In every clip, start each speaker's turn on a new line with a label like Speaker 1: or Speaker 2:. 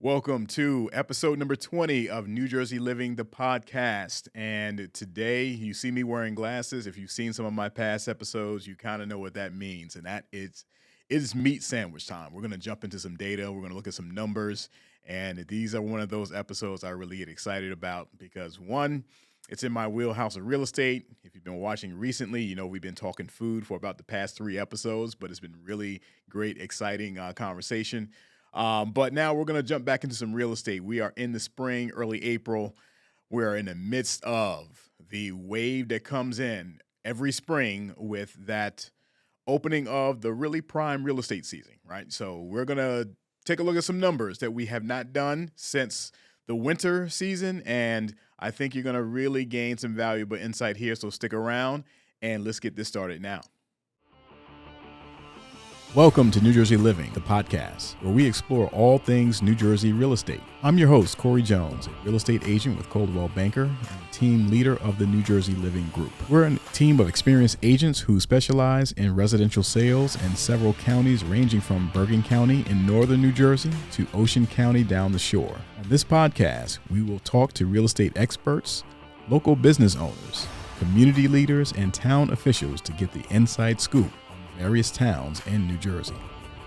Speaker 1: Welcome to episode number 20 of New Jersey Living, the podcast. And today you see me wearing glasses. If you've seen some of my past episodes, you kind of know what that means. And that is meat sandwich time. We're going to jump into some data. We're going to look at some numbers. And these are one of those episodes I really get excited about because one, it's in my wheelhouse of real estate. If you've been watching recently, you know we've been talking food for about the past 3 episodes, but it's been really great, exciting conversation. But now we're going to jump back into some real estate. We are in the spring, early April. We're in the midst of the wave that comes in every spring with that opening of the really prime real estate season, right? So we're going to take a look at some numbers that we have not done since the winter season. And I think you're going to really gain some valuable insight here. So stick around and let's get this started now. Welcome to New Jersey Living, the podcast, where we explore all things New Jersey real estate. I'm your host, Corey Jones, a real estate agent with Coldwell Banker and the team leader of the New Jersey Living Group. We're a team of experienced agents who specialize in residential sales in several counties ranging from Bergen County in northern New Jersey to Ocean County down the shore. On this podcast, we will talk to real estate experts, local business owners, community leaders, and town officials to get the inside scoop various towns in New Jersey.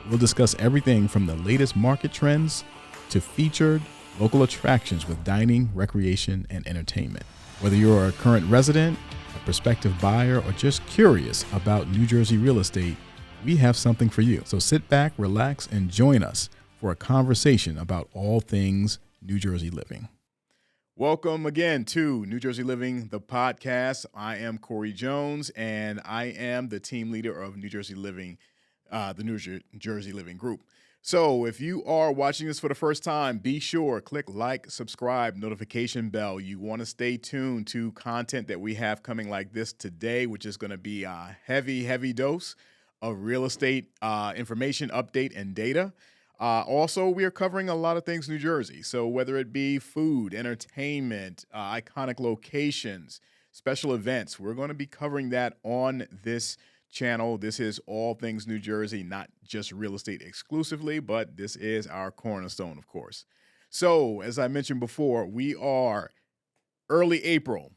Speaker 1: We'll discuss everything from the latest market trends to featured local attractions with dining, recreation, and entertainment. Whether you're a current resident, a prospective buyer, or just curious about New Jersey real estate, we have something for you. So sit back, relax, and join us for a conversation about all things New Jersey living. Welcome again to New Jersey Living, the podcast. I am Corey Jones, and I am the team leader of New Jersey Living, the New Jersey Living Group. So if you are watching this for the first time, be sure, click like, subscribe, notification bell. You want to stay tuned to content that we have coming like this today, which is going to be a heavy dose of real estate information, update, and data. Also, we are covering a lot of things New Jersey. So whether it be food, entertainment, iconic locations, special events, we're going to be covering that on this channel. This is all things New Jersey, not just real estate exclusively, but this is our cornerstone, of course. So as I mentioned before, we are early April.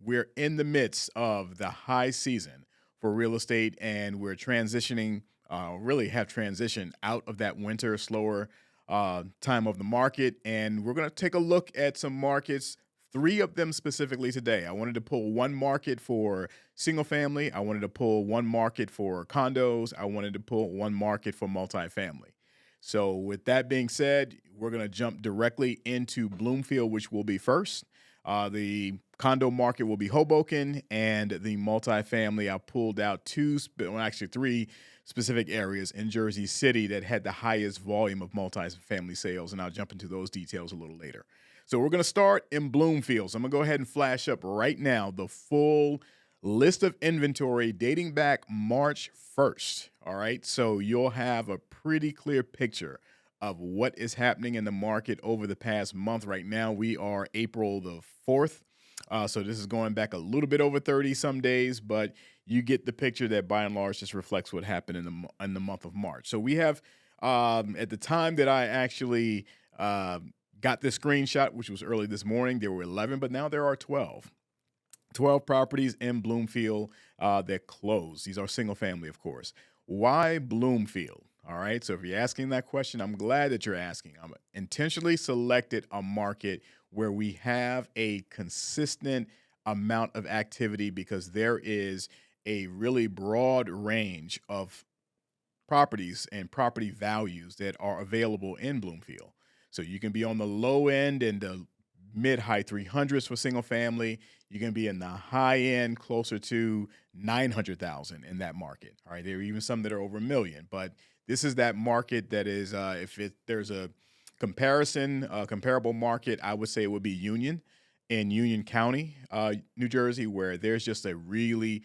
Speaker 1: We're in the midst of the high season for real estate, and we're transitioning really have transitioned out of that winter, slower time of the market. And we're going to take a look at some markets, 3 of them specifically today. I wanted to pull one market for single family. I wanted to pull one market for condos. I wanted to pull one market for multifamily. So with that being said, we're going to jump directly into Bloomfield, which will be first. The condo market will be Hoboken, and the multifamily, I pulled out 3 specific areas in Jersey City that had the highest volume of multifamily sales, and I'll jump into those details a little later. So we're going to start in Bloomfield. So I'm going to go ahead and flash up right now the full list of inventory dating back March 1st. All right, so you'll have a pretty clear picture of what is happening in the market over the past month. Right now, we are April the 4th. So this is going back a little bit over 30 some days, but you get the picture that by and large just reflects what happened in the month of March. So we have, at the time that I actually got this screenshot, which was early this morning, there were 11, but now there are 12. 12 properties in Bloomfield that closed. These are single family, of course. Why Bloomfield? All right, so if you're asking that question, I'm glad that you're asking. I'm intentionally selected a market where we have a consistent amount of activity because there is a really broad range of properties and property values that are available in Bloomfield. So you can be on the low end and the mid-high 300s for single family. You can be in the high end, closer to 900,000 in that market. All right, there are even some that are over $1 million, but this is that market that is, there's a comparable market, I would say it would be Union in Union County, New Jersey, where there's just a really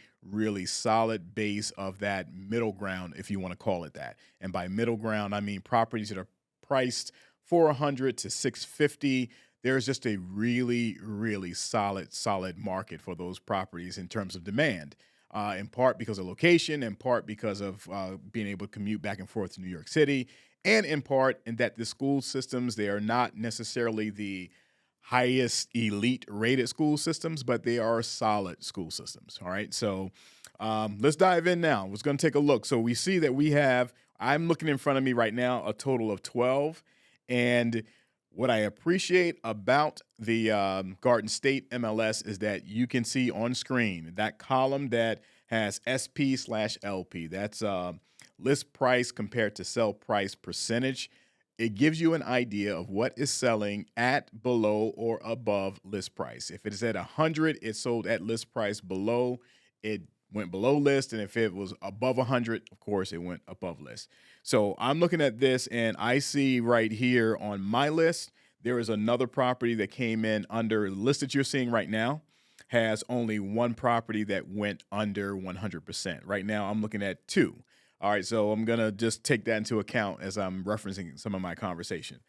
Speaker 1: solid base of that middle ground, if you want to call it that. And by middle ground, I mean properties that are priced $400 to $650. There's just a really solid market for those properties in terms of demand. In part because of location, in part because of being able to commute back and forth to New York City, and in part in that the school systems, they are not necessarily the highest elite rated school systems, but they are solid school systems. All right. So let's dive in now. We're going to take a look. So we see that I'm looking in front of me right now, a total of 12. And what I appreciate about the Garden State MLS is that you can see on screen that column that has SP/LP. That's list price compared to sell price percentage. It gives you an idea of what is selling at, below, or above list price. If it is at 100, it sold at list price. Below, it went below list. And if it was above 100, of course, it went above list. So I'm looking at this and I see right here on my list, there is another property that came in under the list that you're seeing right now has only one property that went under 100%. Right now, I'm looking at two. All right, so I'm going to just take that into account as I'm referencing some of my conversation.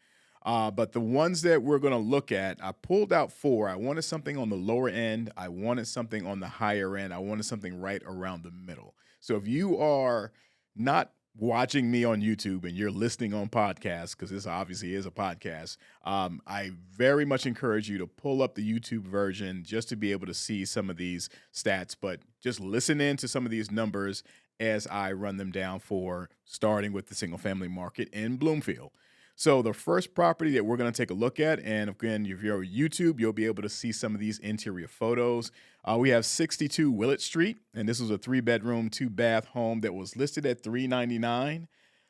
Speaker 1: But the ones that we're going to look at, I pulled out 4. I wanted something on the lower end. I wanted something on the higher end. I wanted something right around the middle. So if you are not watching me on YouTube and you're listening on podcasts, because this obviously is a podcast, I very much encourage you to pull up the YouTube version just to be able to see some of these stats, but just listen in to some of these numbers as I run them down for starting with the single family market in Bloomfield. So the first property that we're going to take a look at, and again, if you're on YouTube, you'll be able to see some of these interior photos. We have 62 Willett Street, and this was a 3-bedroom, 2-bath home that was listed at $399,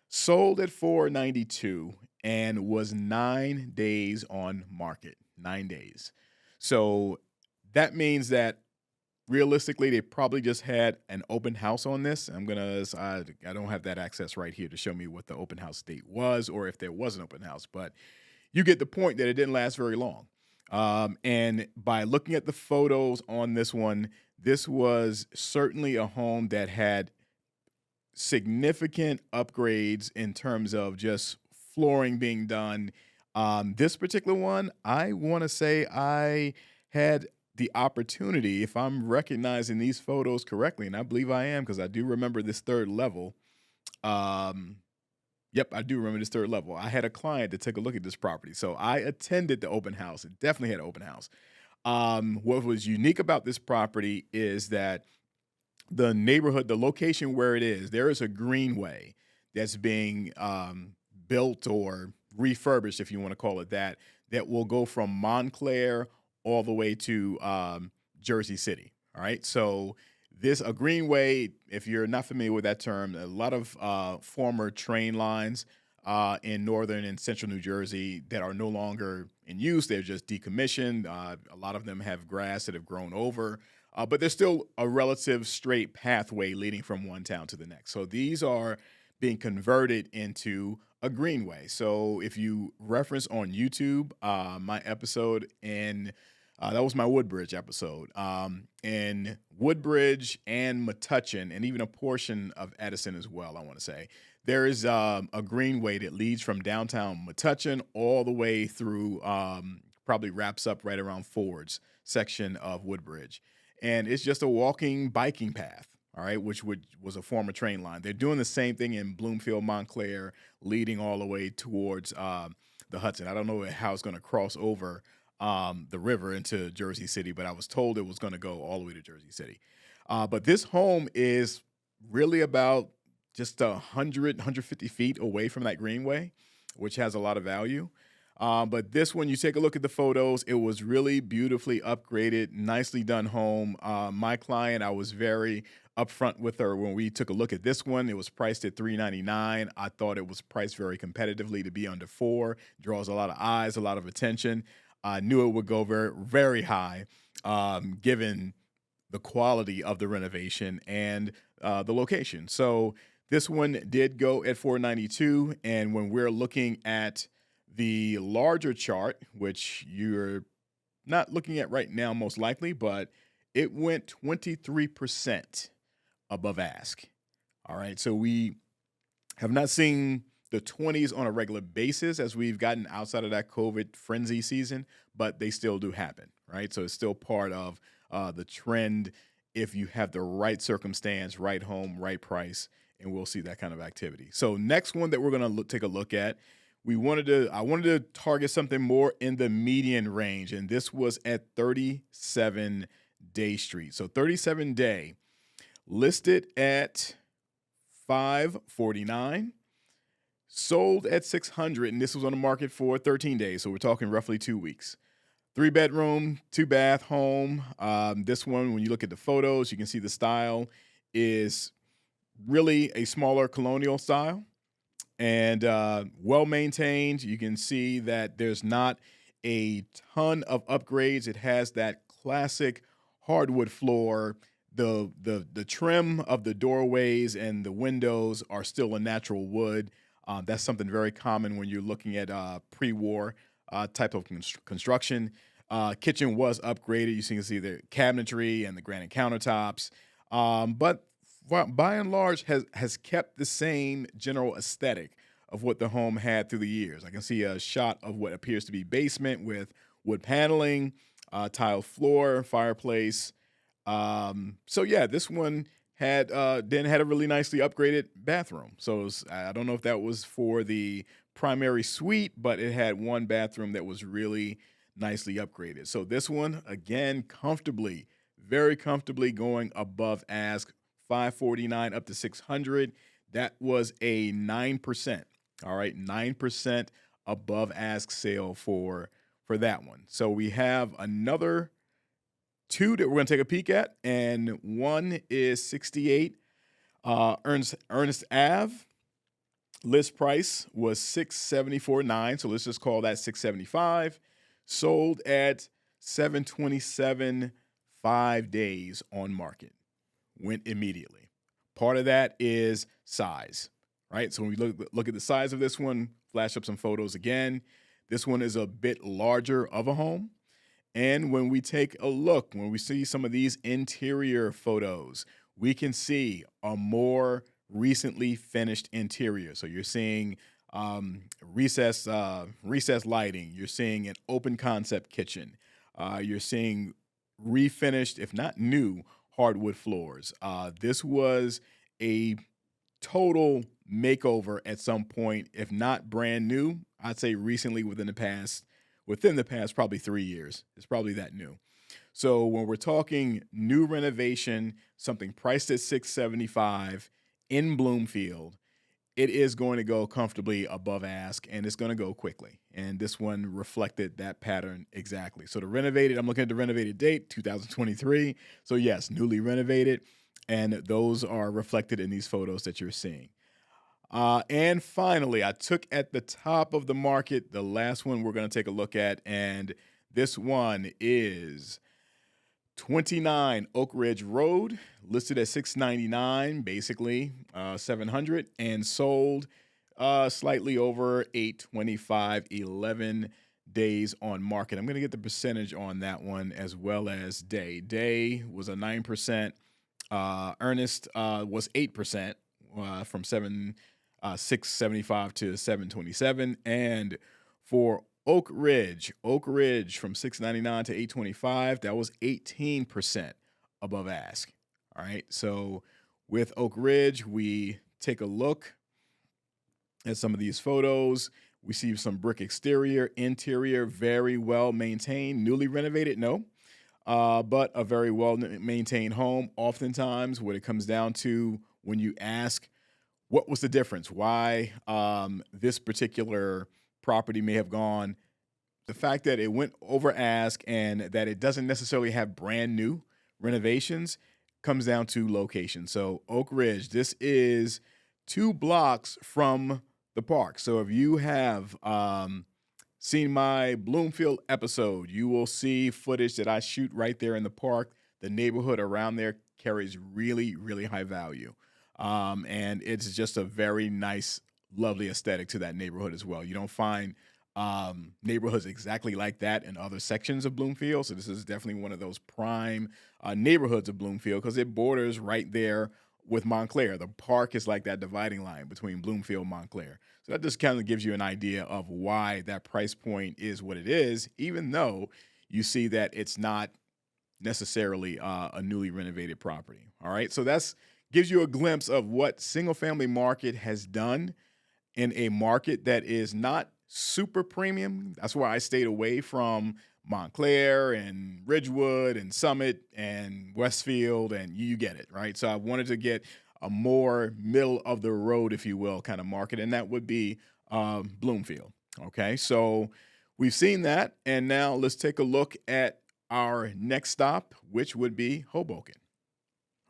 Speaker 1: sold at $492, and was 9 days on market. 9 days. So that means that realistically, they probably just had an open house on this. I don't have that access right here to show me what the open house date was or if there was an open house, but you get the point that it didn't last very long. And by looking at the photos on this one, this was certainly a home that had significant upgrades in terms of just flooring being done. This particular one, I want to say I had the opportunity, if I'm recognizing these photos correctly, and I believe I am because I do remember this third level. Yep, I do remember this third level. I had a client that took a look at this property. So I attended the open house. It definitely had an open house. What was unique about this property is that the neighborhood, the location where it is, there is a greenway that's being built or refurbished, if you want to call it that will go from Montclair all the way to Jersey City. All right. So a greenway, if you're not familiar with that term, a lot of former train lines in northern and central New Jersey that are no longer in use. They're just decommissioned. A lot of them have grass that have grown over, but there's still a relative straight pathway leading from one town to the next. So these are being converted into a greenway. So if you reference on YouTube, my episode that was my Woodbridge episode. In Woodbridge and Metuchen, and even a portion of Edison as well, I want to say, there is a greenway that leads from downtown Metuchen all the way through, probably wraps up right around Ford's section of Woodbridge. And it's just a walking, biking path, all right, which was a former train line. They're doing the same thing in Bloomfield, Montclair, leading all the way towards the Hudson. I don't know how it's going to cross over the river into Jersey City, but I was told it was going to go all the way to Jersey City. But this home is really about just 150 feet away from that greenway, which has a lot of value. But this one, you take a look at the photos, it was really beautifully upgraded, nicely done home. My client, I was very upfront with her when we took a look at this one. It was priced at $399. I thought it was priced very competitively to be under $4. Draws a lot of eyes, a lot of attention. I knew it would go very, very high, given the quality of the renovation and the location. So this one did go at $492. And when we're looking at the larger chart, which you're not looking at right now, most likely, but it went 23% above ask. All right. So we have not seen the 20s on a regular basis as we've gotten outside of that COVID frenzy season, but they still do happen, right? So it's still part of the trend if you have the right circumstance, right home, right price, and we'll see that kind of activity. So next one that we're going to take a look at, I wanted to target something more in the median range, and this was at 37 Day Street. So 37 Day, listed at $549, sold at $600, and this was on the market for 13 days. So we're talking roughly 2 weeks. 3-bedroom, 2-bath home. This one, when you look at the photos, you can see the style is really a smaller colonial style and well maintained. You can see that there's not a ton of upgrades. It has that classic hardwood floor. The trim of the doorways and the windows are still a natural wood. That's something very common when you're looking at pre-war type of construction. Kitchen was upgraded. You can see the cabinetry and the granite countertops, but by and large has kept the same general aesthetic of what the home had through the years. I can see a shot of what appears to be basement with wood paneling, tile floor, fireplace. So yeah, this one had a really nicely upgraded bathroom. So I don't know if that was for the primary suite, but it had one bathroom that was really nicely upgraded. So this one, again, very comfortably going above ask, $549 up to $600. That was a 9%. All right, 9% above ask sale for that one. So we have another two that we're going to take a peek at, and one is 68 Ernest Ave. List price was $674.9, so let's just call that $675. Sold at $727, 5 days on market. Went immediately. Part of that is size, right? So when we look at the size of this one, flash up some photos again. This one is a bit larger of a home. And when we take a look, when we see some of these interior photos, we can see a more recently finished interior. So you're seeing recessed lighting. You're seeing an open concept kitchen. You're seeing refinished, if not new, hardwood floors. This was a total makeover at some point, if not brand new. I'd say recently within the past probably 3 years. It's probably that new. So when we're talking new renovation, something priced at $675 in Bloomfield, it is going to go comfortably above ask, and it's going to go quickly. And this one reflected that pattern exactly. So I'm looking at the renovated date, 2023. So yes, newly renovated, and those are reflected in these photos that you're seeing. And finally, I took at the top of the market, the last one we're going to take a look at, and this one is 29 Oak Ridge Road, listed at $699, basically $700, and sold slightly over $825, 11 days on market. I'm going to get the percentage on that one as well as day. Day was a 9%. Ernest was 8% from 675 to 727, and for Oak Ridge from 699 to 825, that was 18% above ask. All right, so with Oak Ridge, we take a look at some of these photos. We see some brick exterior, interior, very well maintained, newly renovated, no, but a very well maintained home. Oftentimes, what it comes down to when you ask, what was the difference? Why this particular property may have gone? The fact that it went over ask and that it doesn't necessarily have brand new renovations comes down to location. So Oak Ridge, this is 2 blocks from the park. So if you have seen my Bloomfield episode, you will see footage that I shoot right there in the park. The neighborhood around there carries really, really high value. And it's just a very nice, lovely aesthetic to that neighborhood as well. You don't find neighborhoods exactly like that in other sections of Bloomfield. So this is definitely one of those prime neighborhoods of Bloomfield because it borders right there with Montclair. The park is like that dividing line between Bloomfield and Montclair. So that just kind of gives you an idea of why that price point is what it is, even though you see that it's not necessarily a newly renovated property. All right. So that's gives you a glimpse of what single family market has done in a market that is not super premium. That's why I stayed away from Montclair and Ridgewood and Summit and Westfield, and you get it, right? So I wanted to get a more middle of the road, if you will, kind of market, and that would be Bloomfield. Okay, so we've seen that, and now let's take a look at our next stop, which would be Hoboken.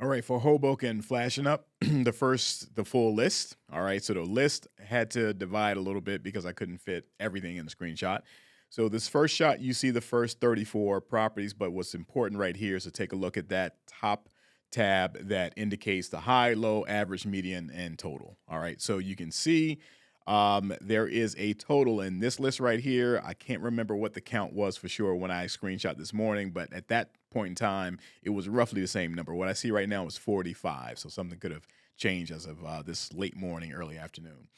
Speaker 1: All right, for Hoboken, flashing up the full list. All right, so the list had to divide a little bit because I couldn't fit everything in the screenshot. So this first shot, you see the first 34 properties, but what's important right here is to take a look at that top tab that indicates the high, low, average, median, and total. All right, so you can see there is a total in this list right here. I can't remember what the count was for sure when I screenshot this morning, but at that point in time, it was roughly the same number. What I see right now is 45, so something could have changed as of this late morning, early afternoon.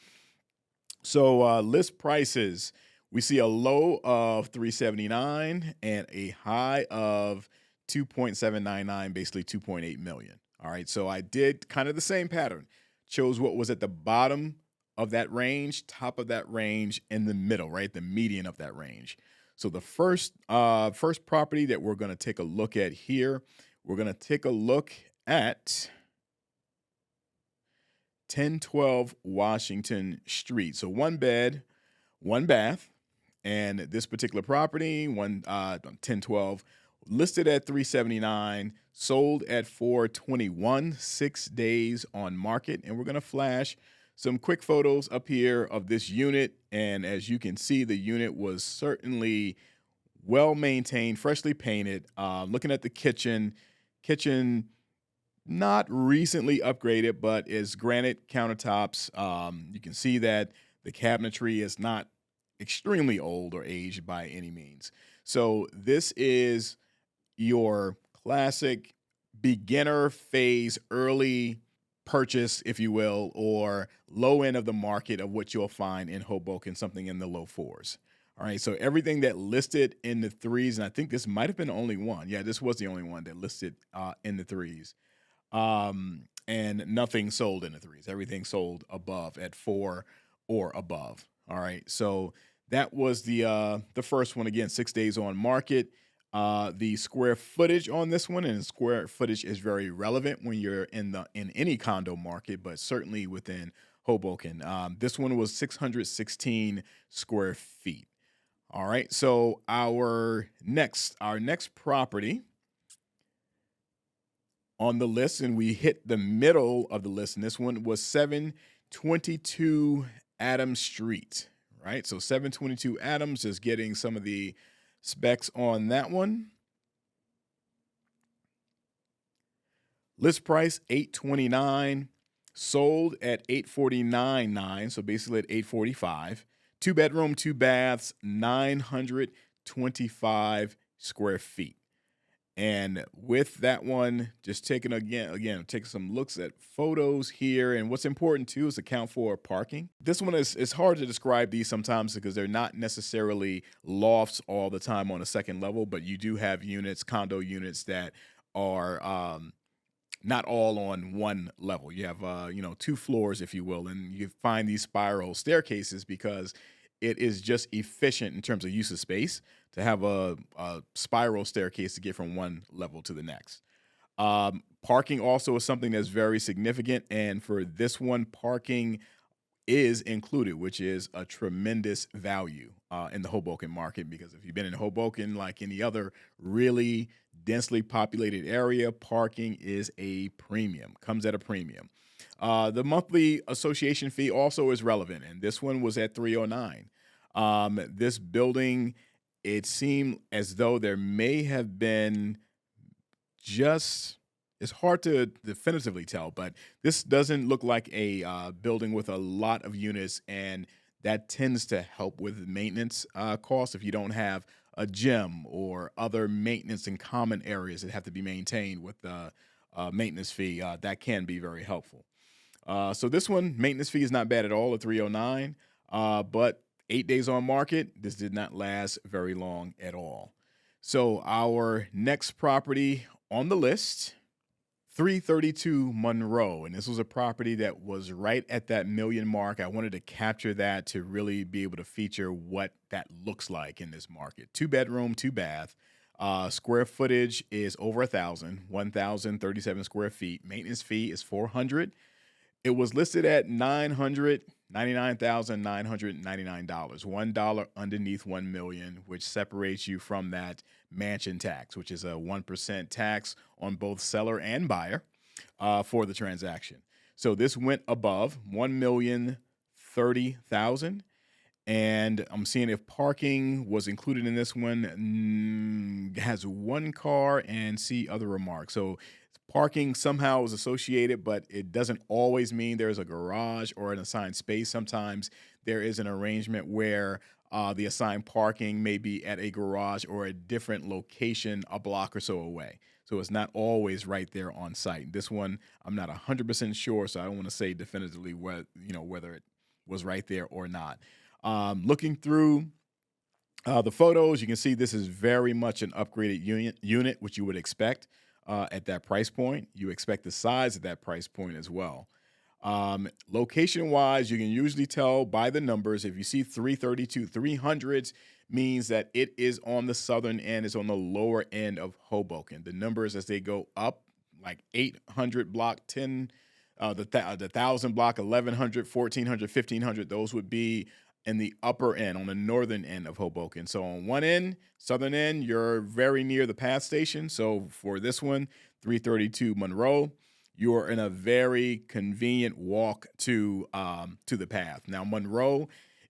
Speaker 1: So list prices, we see a low of $379 and a high of $2.799, basically $2.8 million. All right, so I did kind of the same pattern. Chose what was at the bottom of that range, top of that range, in the middle, right? The median of that range. So the first property that we're going to take a look at here, we're going to take a look at 1012 Washington Street. So 1 bed, 1 bath, and this particular property, 1012, listed at $379, sold at $421, 6 days on market, and we're going to flash some quick photos up here of this unit, and as you can see, the unit was certainly well maintained, freshly painted. Looking at the kitchen not recently upgraded, but is granite countertops. You can see that the cabinetry is not extremely old or aged by any means. So this is your classic beginner phase, early purchase, if you will, or low end of the market of what you'll find in Hoboken, something in the low 4s. All right, so everything that listed in the 3s, and I think this might have been the only one. Yeah, this was the only one that listed in the 3s. And nothing sold in the 3s. Everything sold above at 4 or above. All right, so that was the first one. Again, 6 days on market. The square footage on this one, and square footage is very relevant when you're in any condo market, but certainly within Hoboken. This one was 616 square feet. All right, so our next property on the list, and we hit the middle of the list, and this one was 722 Adams Street. Right, so 722 Adams, just getting some of the specs on that one. List price $829, sold at $849.9, so basically at $845. 2 bedroom, 2 baths, 925 square feet. And with that one, just taking take some looks at photos here. And what's important too is account for parking. This one is hard to describe these sometimes because they're not necessarily lofts all the time on a second level, but you do have units, condo units that are not all on one level. You have 2 floors, if you will, and you find these spiral staircases because it is just efficient in terms of use of space to have a spiral staircase to get from one level to the next. Parking also is something that's very significant, and for this one, parking is included, which is a tremendous value in the Hoboken market, because if you've been in Hoboken, like any other really densely populated area, parking is a premium, comes at a premium. The monthly association fee also is relevant, and this one was at $309. This building, it seemed as though there may have been it's hard to definitively tell, but this doesn't look like a building with a lot of units, and that tends to help with maintenance costs. If you don't have a gym or other maintenance in common areas that have to be maintained with the maintenance fee, that can be very helpful. So this one, maintenance fee is not bad at all at $309, but 8 days on market, this did not last very long at all. So our next property on the list, 332 Monroe, and this was a property that was right at that million mark. I wanted to capture that to really be able to feature what that looks like in this market. 2 bedroom, 2 bath. Square footage is over 1,037 square feet. Maintenance fee is $400. It was listed at $999,999, $1 underneath 1 million, which separates you from that mansion tax, which is a 1% tax on both seller and buyer for the transaction. So this went above 1,030,000. And I'm seeing if parking was included in this one. Has one car and see other remarks. So parking somehow is associated, but it doesn't always mean there's a garage or an assigned space. Sometimes there is an arrangement where the assigned parking may be at a garage or a different location a block or so away. So it's not always right there on site. This one, I'm not 100% sure, so I don't want to say definitively whether it was right there or not. Looking through the photos, you can see this is very much an upgraded unit, which you would expect at that price point. You expect the size at that price point as well. Location-wise, you can usually tell by the numbers. If you see 332, 300s means that it is on the southern end, it's on the lower end of Hoboken. The numbers as they go up, like 800 block, 10, the 1,000 block, 1,100, 1,400, 1,500, those would be in the upper end, on the northern end of Hoboken. So on one end, southern end, you're very near the path station. So for this one, 332 Monroe, you're in a very convenient walk to the path. Now, Monroe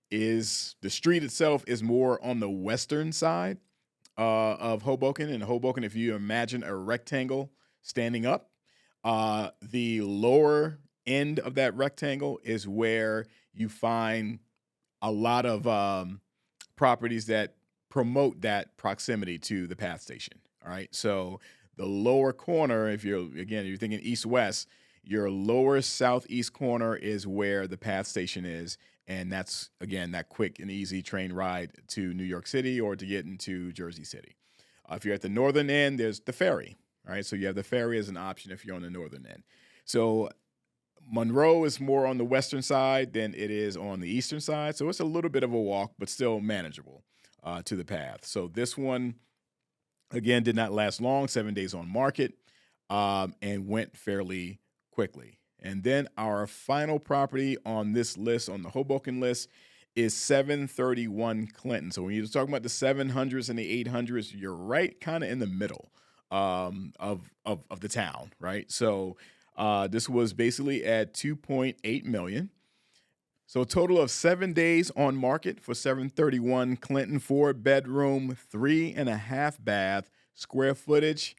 Speaker 1: is, the street itself is more on the western side of Hoboken. And Hoboken, if you imagine a rectangle standing up, the lower end of that rectangle is where you find a lot of properties that promote that proximity to the path station. All right. So the lower corner, if you're thinking east-west, your lower southeast corner is where the path station is. And that's, again, that quick and easy train ride to New York City or to get into Jersey City. If you're at the northern end, there's the ferry. All right. So you have the ferry as an option if you're on the northern end. So Monroe is more on the western side than it is on the eastern side. So it's a little bit of a walk, but still manageable to the path. So this one, again, did not last long, 7 days on market, and went fairly quickly. And then our final property on this list, on the Hoboken list, is 731 Clinton. So when you're talking about the 700s and the 800s, you're right kind of in the middle of the town, right? So this was basically at 2.8 million. So a total of 7 days on market for 731 Clinton, 4 bedroom, 3.5 bath, square footage,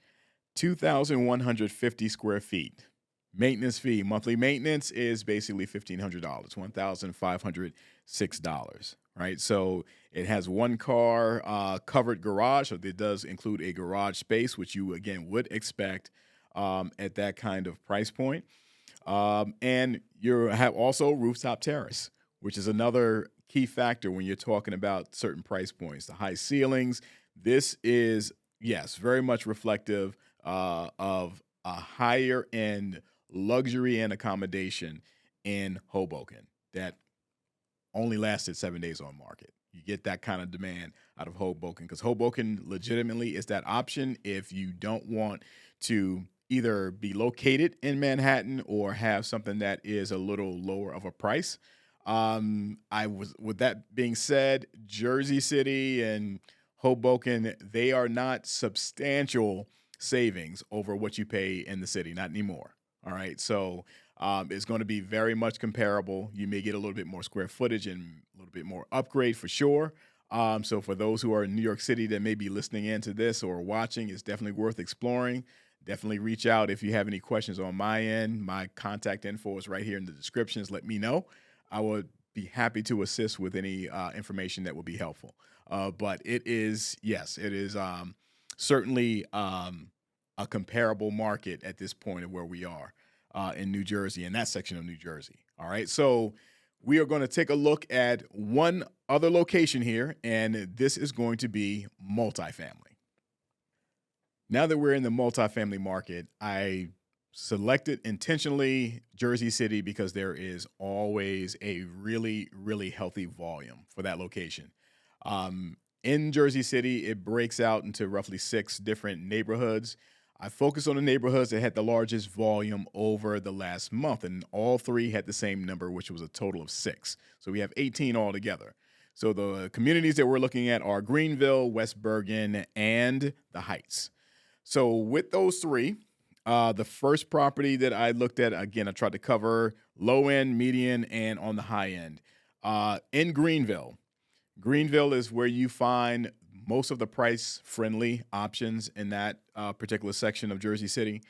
Speaker 1: 2,150 square feet. Maintenance fee, monthly maintenance is basically $1,500, $1,506, right? So it has one car covered garage, so it does include a garage space, which you, again, would expect at that kind of price point. And you have also rooftop terrace, which is another key factor when you're talking about certain price points. The high ceilings, this is, yes, very much reflective of a higher end luxury and accommodation in Hoboken that only lasted 7 days on market. You get that kind of demand out of Hoboken because Hoboken legitimately is that option if you don't want to either be located in Manhattan or have something that is a little lower of a price. With that being said, Jersey City and Hoboken, they are not substantial savings over what you pay in the city, not anymore. All right. So it's going to be very much comparable. You may get a little bit more square footage and a little bit more upgrade for sure. So for those who are in New York City that may be listening into this or watching, it's definitely worth exploring. Definitely reach out if you have any questions on my end. My contact info is right here in the descriptions. Let me know. I would be happy to assist with any information that would be helpful. But it is, yes, it is certainly a comparable market at this point of where we are in New Jersey, in that section of New Jersey. All right, so we are going to take a look at one other location here, and this is going to be multifamily. Now that we're in the multifamily market, I selected intentionally Jersey City because there is always a really, really healthy volume for that location. In Jersey City, it breaks out into roughly 6 different neighborhoods. I focused on the neighborhoods that had the largest volume over the last month, and all 3 had the same number, which was a total of 6. So we have 18 altogether. So the communities that we're looking at are Greenville, West Bergen, and the Heights. So with those 3, the first property that I looked at, again, I tried to cover low end, median, and on the high end. In Greenville, Greenville is where you find most of the price-friendly options in that particular section of Jersey City.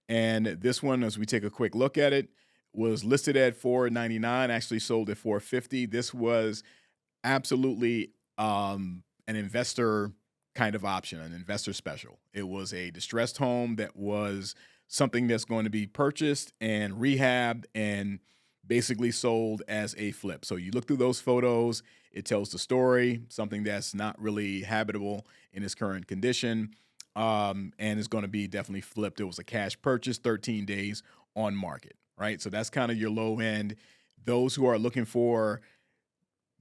Speaker 1: And this one, as we take a quick look at it, was listed at $499, actually sold at $450. This was absolutely an investor kind of option, an investor special. It was a distressed home that was something that's going to be purchased and rehabbed and basically sold as a flip. So you look through those photos, it tells the story, something that's not really habitable in its current condition, and is going to be definitely flipped. It was a cash purchase, 13 days on market, right? So that's kind of your low end. Those who are looking for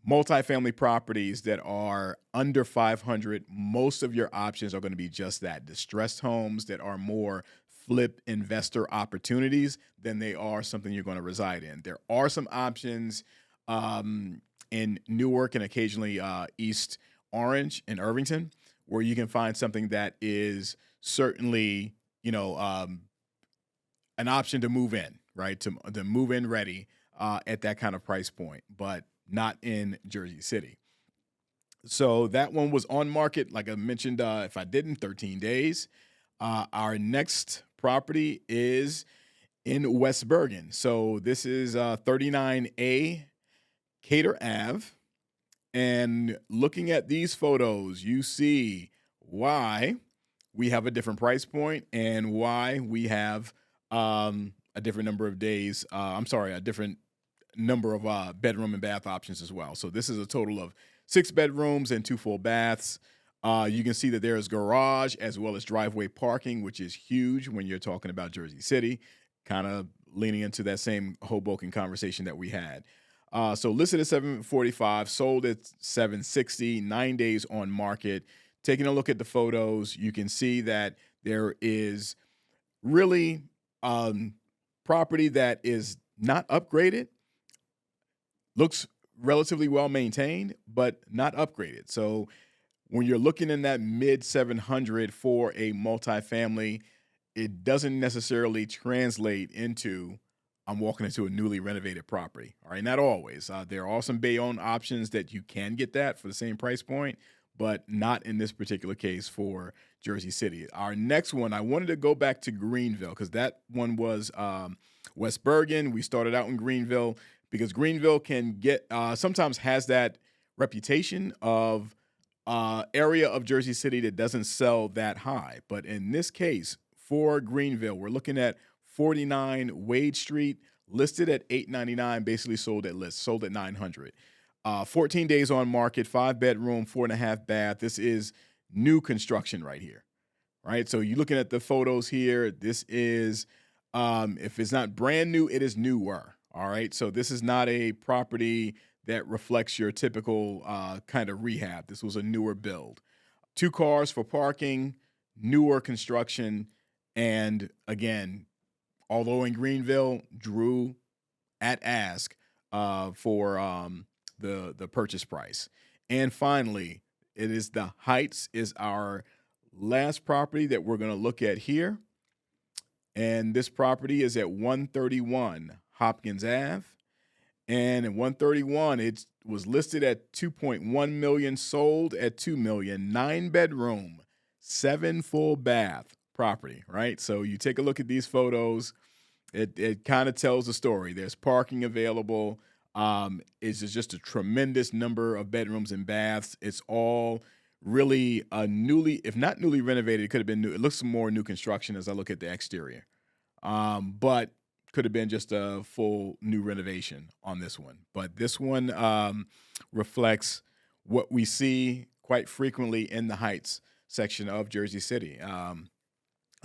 Speaker 1: multifamily properties that are under 500, most of your options are going to be just that, distressed homes that are more flip investor opportunities than they are something you're going to reside in. There are some options in Newark and occasionally East Orange and Irvington where you can find something that is certainly, an option to move in, right? To move in ready at that kind of price point, but not in Jersey City. So that one was on market, like I mentioned, if I didn't, 13 days. Our next property is in West Bergen. So this is 39A Cater Ave. And looking at these photos, you see why we have a different price point and why we have a different number of days. A different number of bedroom and bath options as well. So this is a total of 6 bedrooms and 2 full baths. You can see that there is garage as well as driveway parking, which is huge when you're talking about Jersey City, kind of leaning into that same Hoboken conversation that we had. So listed at $745, sold at $760, 9 days on market. Taking a look at the photos, you can see that there is really property that is not upgraded, looks relatively well maintained, but not upgraded. So when you're looking in that mid 700 for a multifamily, it doesn't necessarily translate into I'm walking into a newly renovated property. All right, not always. There are some Bayonne options that you can get that for the same price point, but not in this particular case for Jersey City. Our next one, I wanted to go back to Greenville because that one was West Bergen. We started out in Greenville because Greenville can get sometimes has that reputation of area of Jersey City that doesn't sell that high. But in this case, for Greenville, we're looking at 49 Wade Street, listed at $899, basically sold at list, sold at $900. 14 days on market, 5 bedroom, 4.5 bath. This is new construction right here, right? So you're looking at the photos here. This is, if it's not brand new, it is newer, all right? So this is not a property that reflects your typical kind of rehab. This was a newer build. 2 cars for parking, newer construction, and again, although in Greenville, drew at ask for the purchase price. And finally, it is the Heights is our last property that we're going to look at here. And this property is at 131 Hopkins Ave. And in 131, it was listed at $2.1 million, sold at $2 million, 9 bedroom, 7 full bath property, right? So you take a look at these photos, it kind of tells the story. There's parking available. It's just a tremendous number of bedrooms and baths. It's all really newly, if not newly renovated, it could have been new. It looks more new construction as I look at the exterior, but could have been just a full new renovation on this one. But this one reflects what we see quite frequently in the Heights section of Jersey City.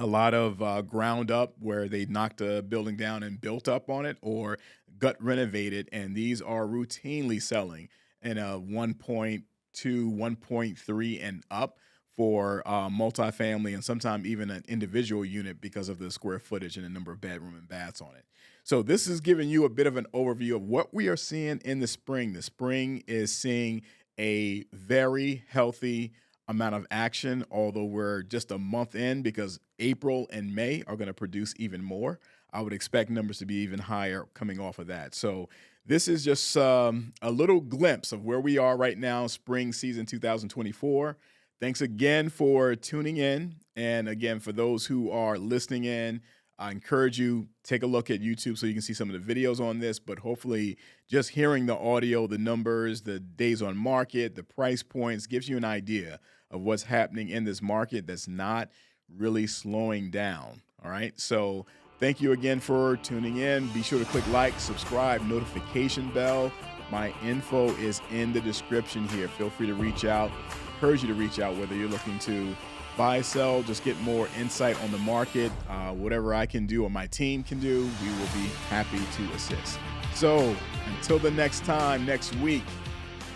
Speaker 1: a lot of ground up where they knocked a building down and built up on it, or gut renovated, and these are routinely selling in a 1.2, 1.3 and up for multifamily, and sometimes even an individual unit because of the square footage and the number of bedroom and baths on it. So this is giving you a bit of an overview of what we are seeing in the spring. The spring is seeing a very healthy amount of action, although we're just a month in, because April and May are going to produce even more. I would expect numbers to be even higher coming off of that. So this is just a little glimpse of where we are right now, spring season 2024. Thanks again for tuning in. And again, for those who are listening in, I encourage you, take a look at YouTube so you can see some of the videos on this, but hopefully just hearing the audio, the numbers, the days on market, the price points gives you an idea of what's happening in this market that's not really slowing down. All right. So thank you again for tuning in. Be sure to click like, subscribe, notification bell. My info is in the description here. Feel free to reach out. I encourage you to reach out, whether you're looking to buy, sell, just get more insight on the market. Whatever I can do or my team can do, we will be happy to assist. So until the next time, next week,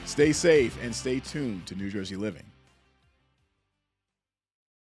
Speaker 1: stay safe and stay tuned to New Jersey Living.